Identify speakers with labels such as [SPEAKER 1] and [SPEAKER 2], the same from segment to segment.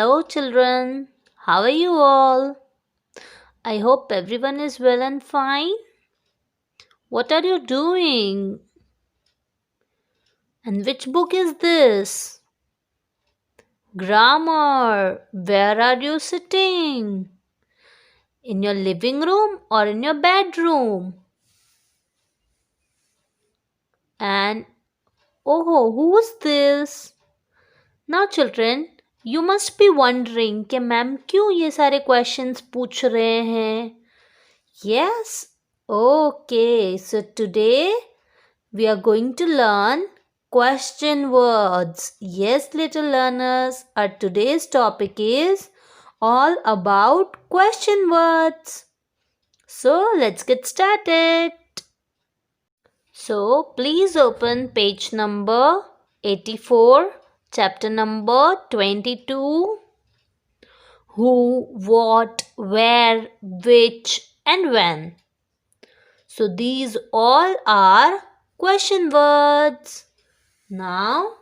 [SPEAKER 1] Hello, children. How are you all? I hope everyone is well and fine. What are you doing? And which book is this? Grammar. Where are you sitting? In your living room or in your bedroom? And oh, who's this? Now, children, you must be wondering कि ma'am क्यों ये सारे questions पूछ रहे हैं? Yes. Okay. So today we are going to learn question words. Yes, little learners, our today's topic is all about question words. So let's get started. So please open page number 84, chapter number 22. Who, what, where, which, and when. So these all are question words. Now,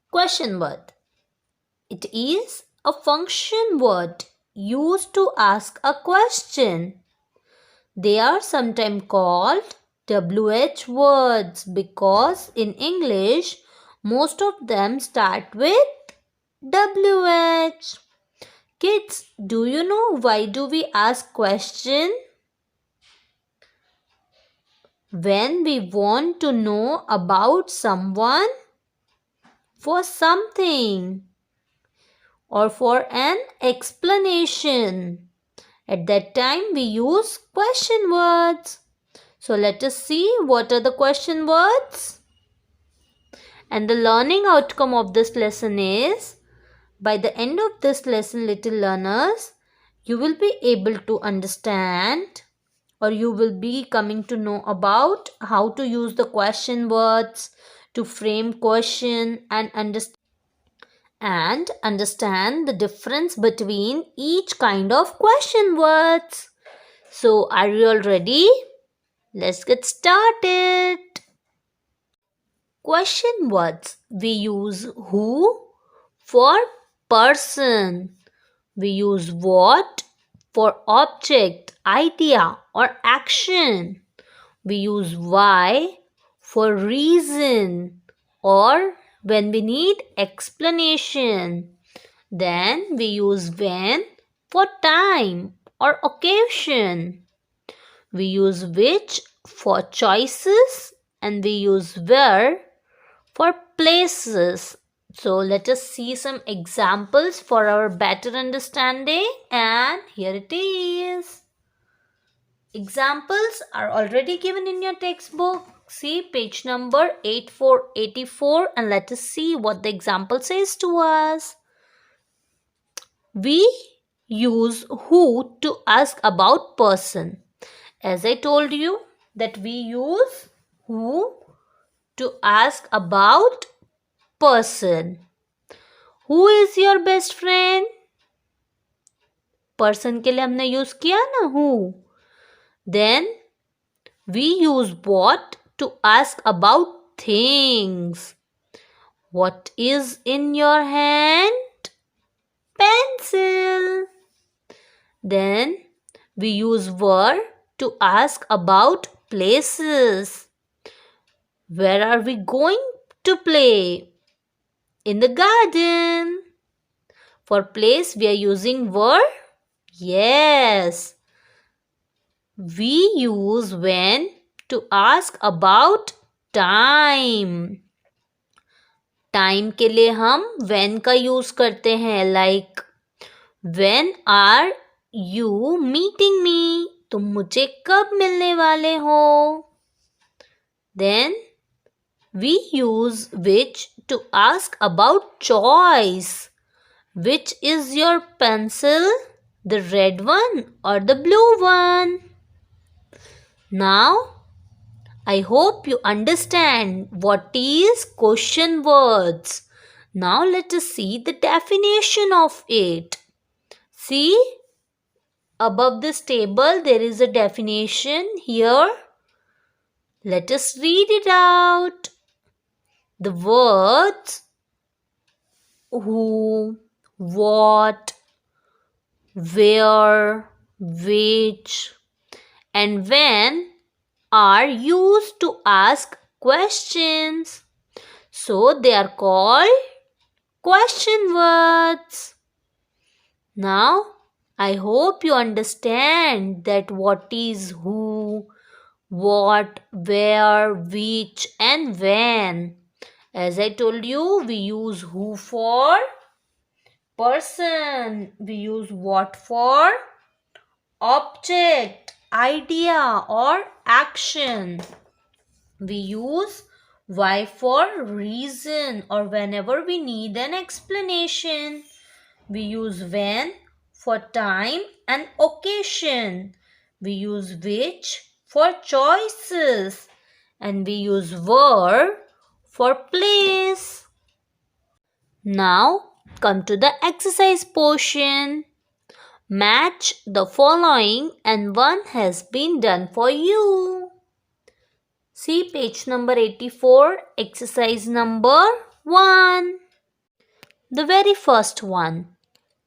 [SPEAKER 1] question word. It is a function word used to ask a question. They are sometimes called WH words because in English, most of them start with WH. Kids, do you know why do we ask question? When we want to know about someone, for something, or for an explanation. At that time, we use question words. So let us see what are the question words. And the learning outcome of this lesson is, by the end of this lesson, little learners, you will be able to understand, or you will be coming to know about how to use the question words to frame question and understand the difference between each kind of question words. So are you all ready? Let's get started. Question words. We use who for person. We use what for object, idea, or action. We use why for reason or when we need explanation. Then we use when for time or occasion. We use which for choices and we use where for places. So let us see some examples for our better understanding, and here it is. Examples are already given in your textbook. See page number 84 and let us see what the example says to us. We use who to ask about person. As I told you that we use who to ask about person. Who is your best friend? Person के लिए हमने use किया ना who. Then we use what to ask about things. What is in your hand? Pencil. Then we use where to ask about places. Where are we going to play? In the garden. For place we are using where? Yes. We use when to ask about time. Time के लिए हम when का use करते हैं. Like, when are you meeting me? तुम मुझे कब मिलने वाले हो? Then we use which to ask about choice. Which is your pencil? The red one or the blue one? Now, I hope you understand what is question words. Now let us see the definition of it. See, above this table there is a definition here. Let us read it out. The words who, what, where, which, and when are used to ask questions. So they are called question words. Now, I hope you understand that what is who, what, where, which, and when. As I told you, we use who for person, we use what for object, idea, or action. We use why for reason or whenever we need an explanation. We use when for time and occasion. We use which for choices. And we use where for place. Now come to the exercise portion. Match the following and one has been done for you. See page number 84, exercise number 1. The very first one.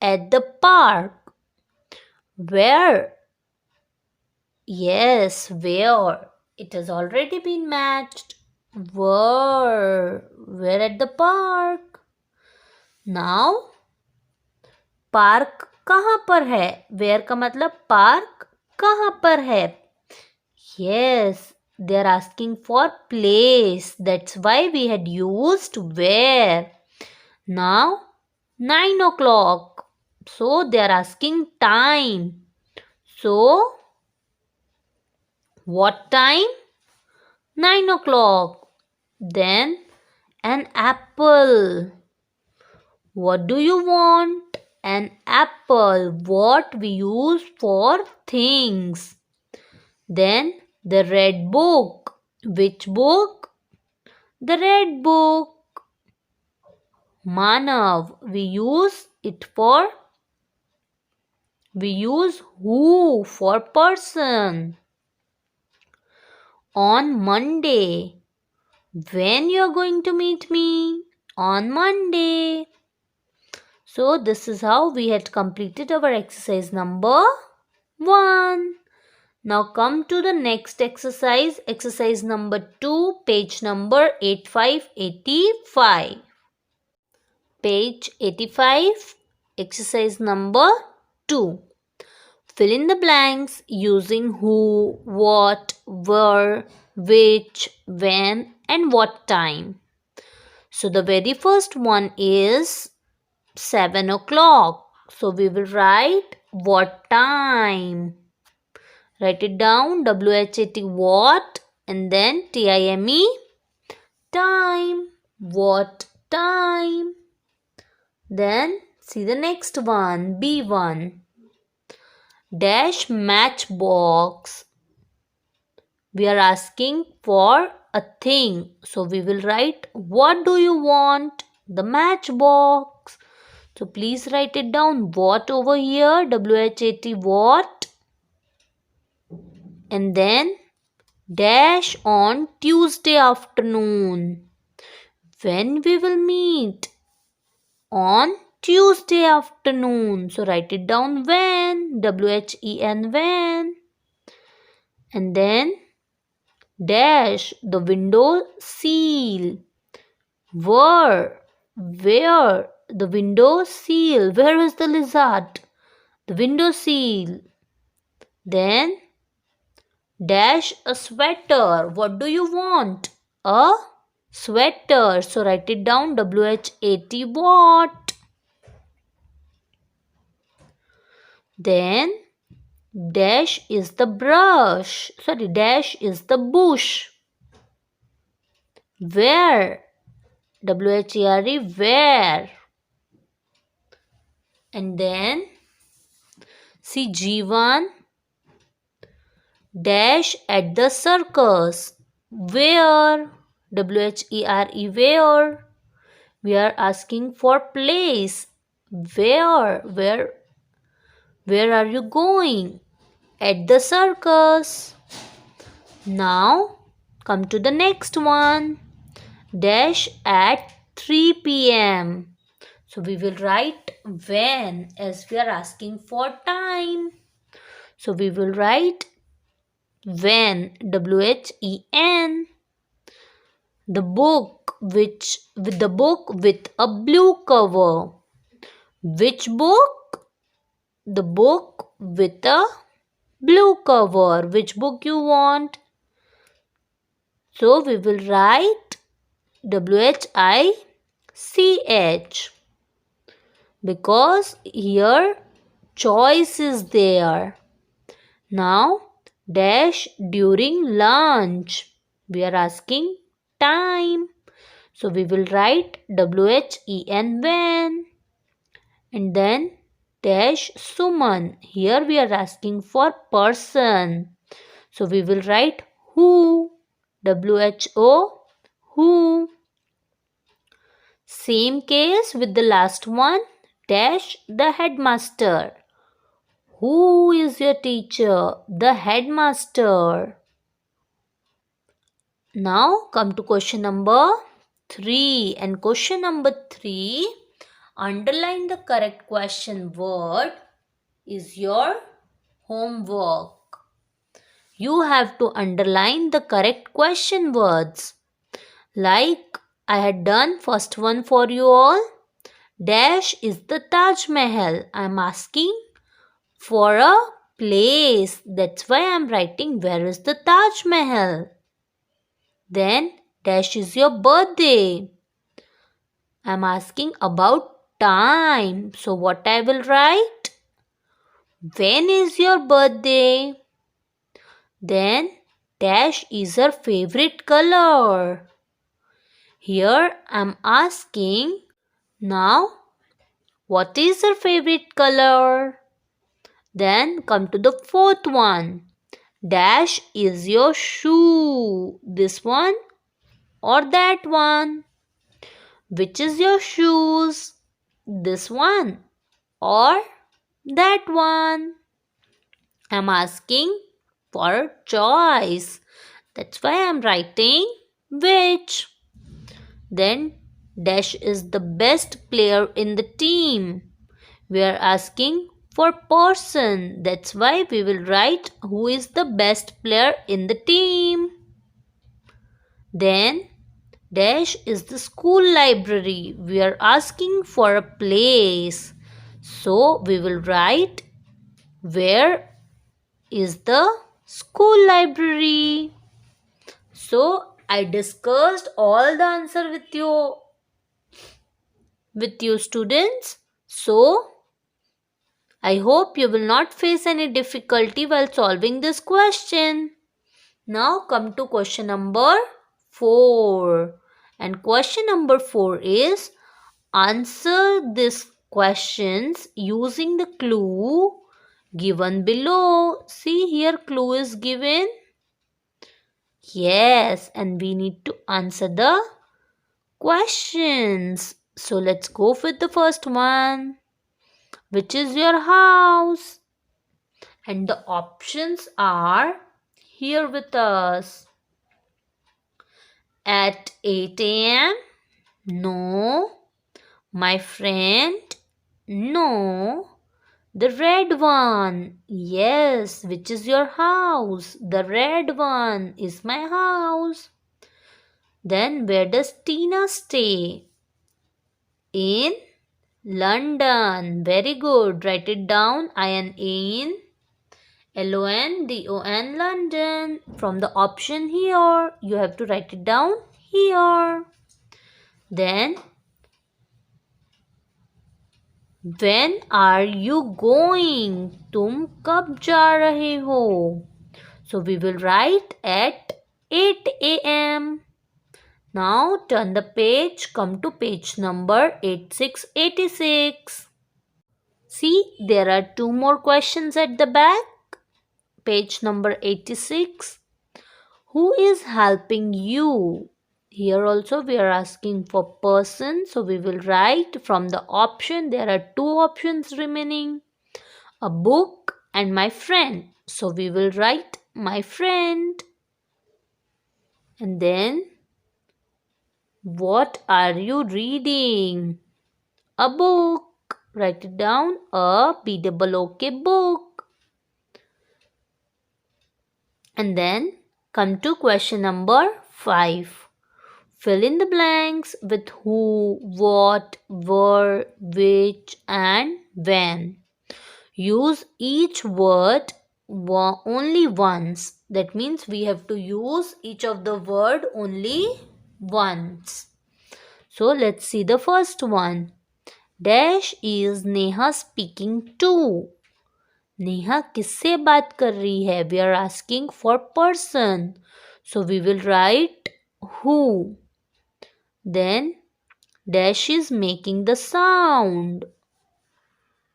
[SPEAKER 1] At the park. Where? Yes, where? It has already been matched. Where? Where at the park? Now, park कहाँ पर है? Where का मतलब park कहाँ पर है? Yes, they are asking for place. That's why we had used where. Now, 9 o'clock. So, they are asking time. So, what time? 9 o'clock. Then, an apple. What do you want? An apple. What we use for things. Then, the red book. Which book? The red book. Manav. We use who for person. On Monday. When you are going to meet me? On Monday. So this is how we had completed our exercise number 1. Now come to the next exercise. Exercise number 2, page number 8585. Page 85, exercise number 2. Fill in the blanks using who, what, where, which, when, and what time. So the very first one is 7 o'clock. So we will write what time. Write it down, WHAT what, and then TIME, time. What time? Then see the next one, B1. Dash matchbox. We are asking for a thing. So we will write, what do you want? The matchbox. So please write it down. What over here? WHAT what? And then dash on Tuesday afternoon. When we will meet? On Tuesday afternoon. So write it down when. WHEN when. And then dash the window seal. Where the window seal. Where is the lizard? The window seal. Then dash a sweater. What do you want? A sweater. So write it down, WHAT what. Then dash is the brush. Dash is the bush. Where? WHERE where. And then see G1. Dash at the circus. Where? WHERE where. We are asking for place. Where are you going? At the circus. Now come to the next one. Dash at 3 p.m. So we will write when as we are asking for time. So we will write when, WHEN. The book with a blue cover. Which book? The book with a blue cover. Which book you want? So we will write WHICH because here choice is there. Now dash during lunch. We are asking time. So we will write WHEN when. And then dash Suman. Here we are asking for person. So we will write who. WHO who. Same case with the last one. Dash the headmaster. Who is your teacher? The headmaster. Now come to question number 3. And question number 3, underline the correct question word is your homework. You have to underline the correct question words. Like I had done first one for you all. Dash is the Taj Mahal. I am asking for a place. That's why I am writing where is the Taj Mahal. Then dash is your birthday. I am asking about time. So what I will write? When is your birthday? Then dash is her favorite color. Here I am asking now what is her favorite color? Then come to the fourth one. Dash is your shoe. This one or that one? Which is your shoes? This one or that one? I'm asking for choice. That's why I'm writing which. Then dash is the best player in the team. We are asking for person. That's why we will write who is the best player in the team. Then dash is the school library. We are asking for a place. So we will write where is the school library. So I discussed all the answer with you students. So I hope you will not face any difficulty while solving this question. Now come to question number 4. And question number 4 is answer these questions using the clue given below. See here clue is given. Yes, and we need to answer the questions. So let's go with the first one. Which is your house? And the options are here with us. At 8 a.m. No. My friend? No. The red one. Yes. Which is your house? The red one is my house. Then where does Tina stay? In London. Very good. Write it down. in London, London. From the option here, you have to write it down here. Then, when are you going? तुम कब जा रहे हो? So we will write at 8 a.m. Now turn the page, come to page number 8686. See, there are 2 more questions at the back. Page number 86. Who is helping you? Here also we are asking for person. So we will write from the option. There are 2 options remaining. A book and my friend. So we will write my friend. And then what are you reading? a book. Write it down. A B-double-O-K, book. And then come to question number 5. Fill in the blanks with who, what, where, which, and when. Use each word only once. That means we have to use each of the word only once. So let's see the first one. Dash is Neha speaking to. Neha किससे बात कर रही है? We are asking for person. So we will write who. Then dash is making the sound.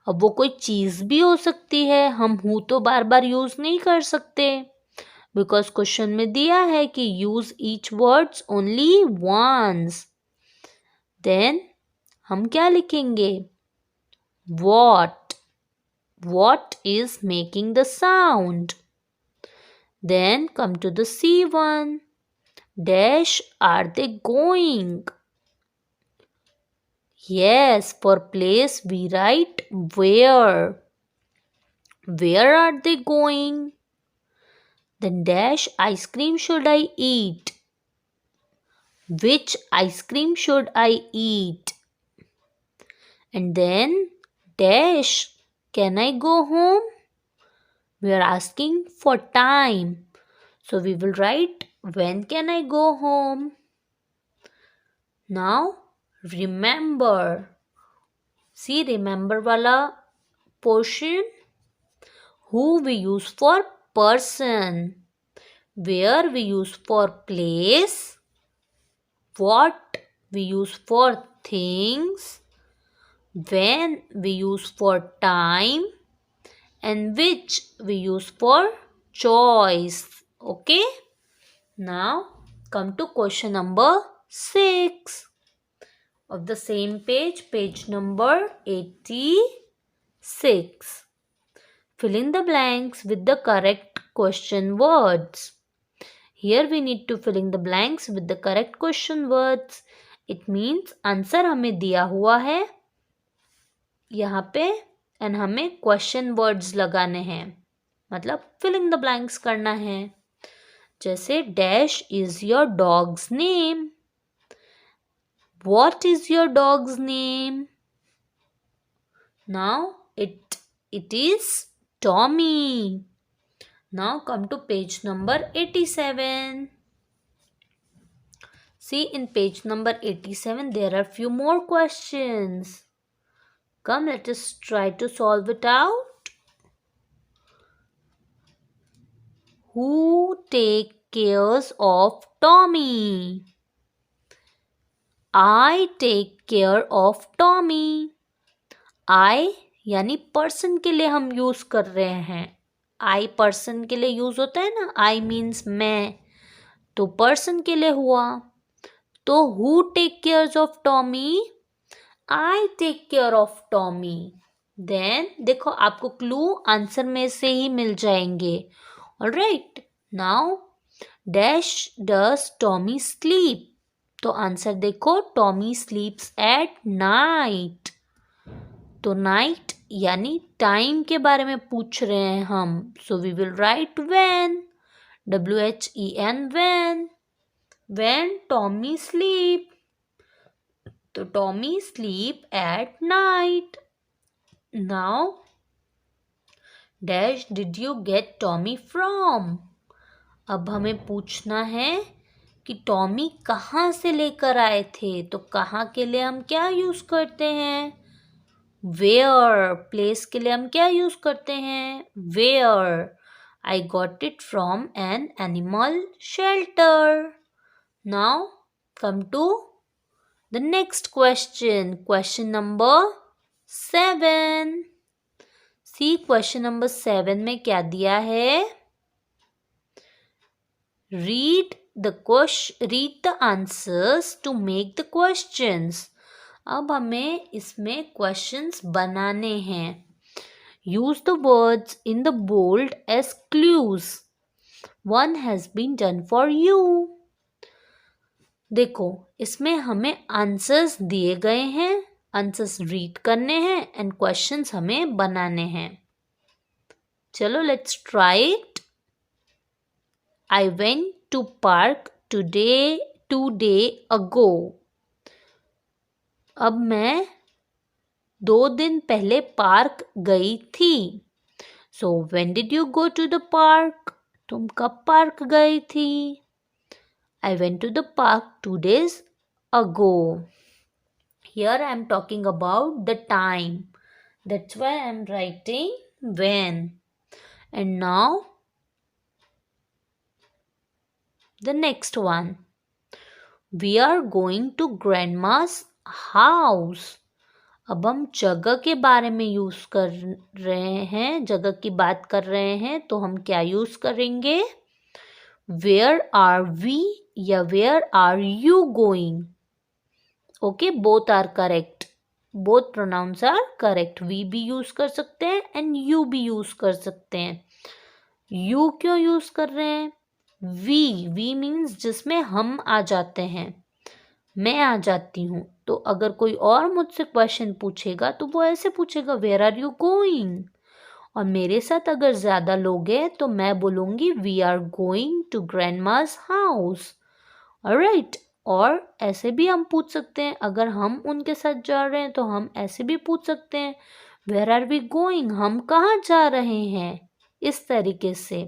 [SPEAKER 1] अब वो कोई चीज़ भी हो सकती है. हम who तो बार बार यूज़ नहीं कर सकते. Because क्वेश्चन में दिया है कि use each words only once. Then हम क्या लिखेंगे? What. What is making the sound? Then come to the C1. Dash are they going? Yes, for place we write where. Where are they going? Then dash ice cream should I eat? Which ice cream should I eat? And then dash can I go home? We are asking for time. So we will write when can I go home? Now remember. See remember wala portion. Who we use for person. Where we use for place. What we use for things. When we use for time. And which we use for choice. Okay. Now come to question number 6 of the same page, page number 86. Fill in the blanks with the correct question words. Here we need to fill in the blanks with the correct question words. It means answer हमें दिया हुआ है यहाँ पे and हमें question words लगाने हैं. मतलब fill in the blanks करना है. जैसे dash is your dog's name. What is your dog's name? Now it is Tommy. Now come to page number 87. See in page number 87 there are few more questions. Come let us try to solve it out. Who take cares of Tommy? I take care of Tommy. I यानी person के लिए हम use कर रहे हैं. I person के लिए use होता है ना. I मीन्स मैं. तो पर्सन के लिए हुआ. तो who take cares of Tommy? I take care of Tommy. Then देखो आपको क्लू आंसर में से ही मिल जाएंगे. Alright. Now dash does Tommy sleep? तो आंसर देखो Tommy sleeps at night. तो नाइट यानी टाइम के बारे में पूछ रहे हैं हम. So we will write when. WHEN when. When Tommy sleep. तो Tommy sleep at night. Now dash did you get Tommy from? अब हमें पूछना है कि टॉमी कहाँ से लेकर आए थे. तो कहाँ के लिए हम क्या यूज करते हैं? Where. प्लेस के लिए हम क्या यूज करते हैं? Where. I got it from an animal shelter. Now come to the next question. Question number 7. See question number 7 में क्या दिया है? Read the answers to make the questions. अब हमें इसमें क्वेश्चंस बनाने हैं. Use the words in the bold as clues. One has been done for you. देखो इसमें हमें आंसर्स दिए गए हैं. आंसर्स रीड करने हैं एंड क्वेश्चंस हमें बनाने हैं। चलो let's try it. I went to park two day ago. अब मैं 2 दिन पहले पार्क गई थी। So when did you go to the park? तुम कब पार्क गई थी? I went to the park 2 days ago. Here I am talking about the time. That's why I am writing when. And now the next one. We are going to grandma's house. अब हम जगह के बारे में use कर रहे हैं, जगह की बात कर रहे हैं, तो हम क्या यूज़ करेंगे? Where are we या where are you going? Okay, both are correct. Both pronouns are correct. We भी यूज़ कर सकते हैं and you भी यूज़ कर सकते हैं। You क्यों यूज़ कर रहे हैं? We means जिसमें हम आ जाते हैं, मैं आ जाती हूँ। तो अगर कोई और मुझसे क्वेश्चन पूछेगा तो वो ऐसे पूछेगा वेयर आर यू गोइंग, और मेरे साथ अगर ज़्यादा लोग हैं तो मैं बोलूँगी we are going to grandma's house. Alright, और ऐसे भी हम पूछ सकते हैं, अगर हम उनके साथ जा रहे हैं तो हम ऐसे भी पूछ सकते हैं वेयर आर वी गोइंग, हम कहाँ जा रहे हैं, इस तरीके से।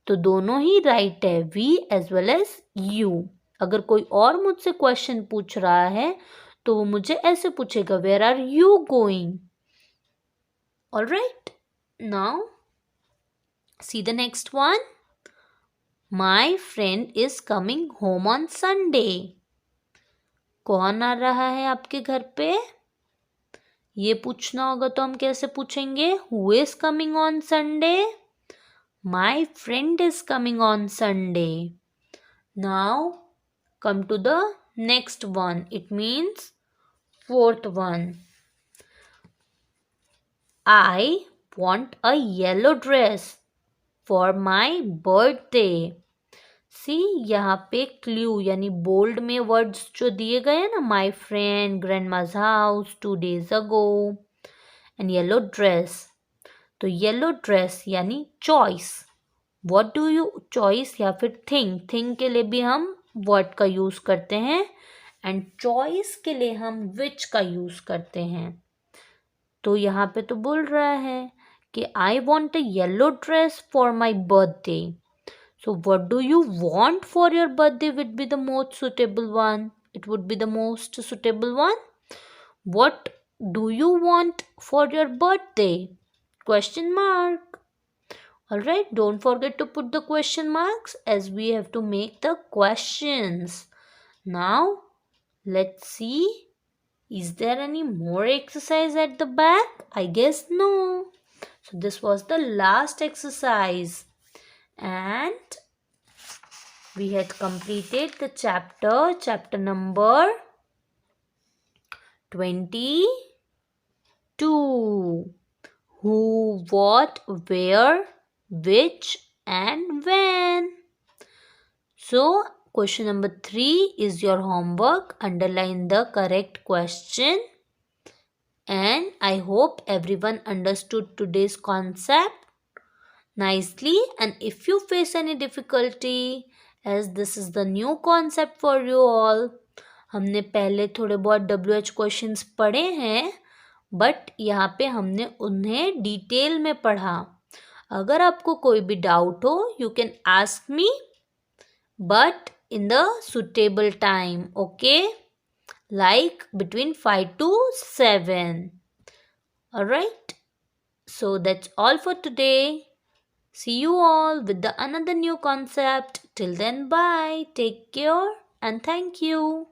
[SPEAKER 1] तो दोनों ही राइट है, we as well as you. अगर कोई और मुझसे क्वेश्चन पूछ रहा है तो वो मुझे ऐसे पूछेगा where are you going. Alright, now see the next one. My friend is coming home on Sunday. कौन आ रहा है आपके घर पे? ये पूछना होगा तो हम कैसे पूछेंगे? Who is coming on Sunday? My friend is coming on Sunday. Now come to the next one. It means fourth one. I want a yellow dress for my birthday. See, यहाँ पे क्लू यानी bold में words जो दिए गए हैं ना, my friend, grandma's house, 2 days ago and yellow dress. तो येलो ड्रेस यानी choice. What do you choice या फिर थिंग के लिए भी हम व्हाट का यूज़ करते हैं एंड चॉइस के लिए हम विच का यूज़ करते हैं। तो यहाँ पे तो बोल रहा है कि I want a yellow dress for my birthday. So what do you want for your birthday would be the most suitable one, it would be the most suitable one. What do you want for your birthday? Question mark. Alright, don't forget to put the question marks as we have to make the questions. Now, let's see. Is there any more exercise at the back? I guess no. So, this was the last exercise. And we had completed the chapter number 22. Who, what, where, which and when. So question number 3 is your homework. Underline the correct question, and I hope everyone understood today's concept nicely. And if you face any difficulty, as this is the new concept for you all, हमने पहले थोड़े बहुत WH questions पढ़े हैं, but यहाँ पे हमने उन्हें डिटेल में पढ़ा। अगर आपको कोई भी डाउट हो you can ask me, but in the suitable time, okay, like between 5 to 7. Alright, so that's all for today. See you all with the another new concept. Till then, bye, take care and thank you.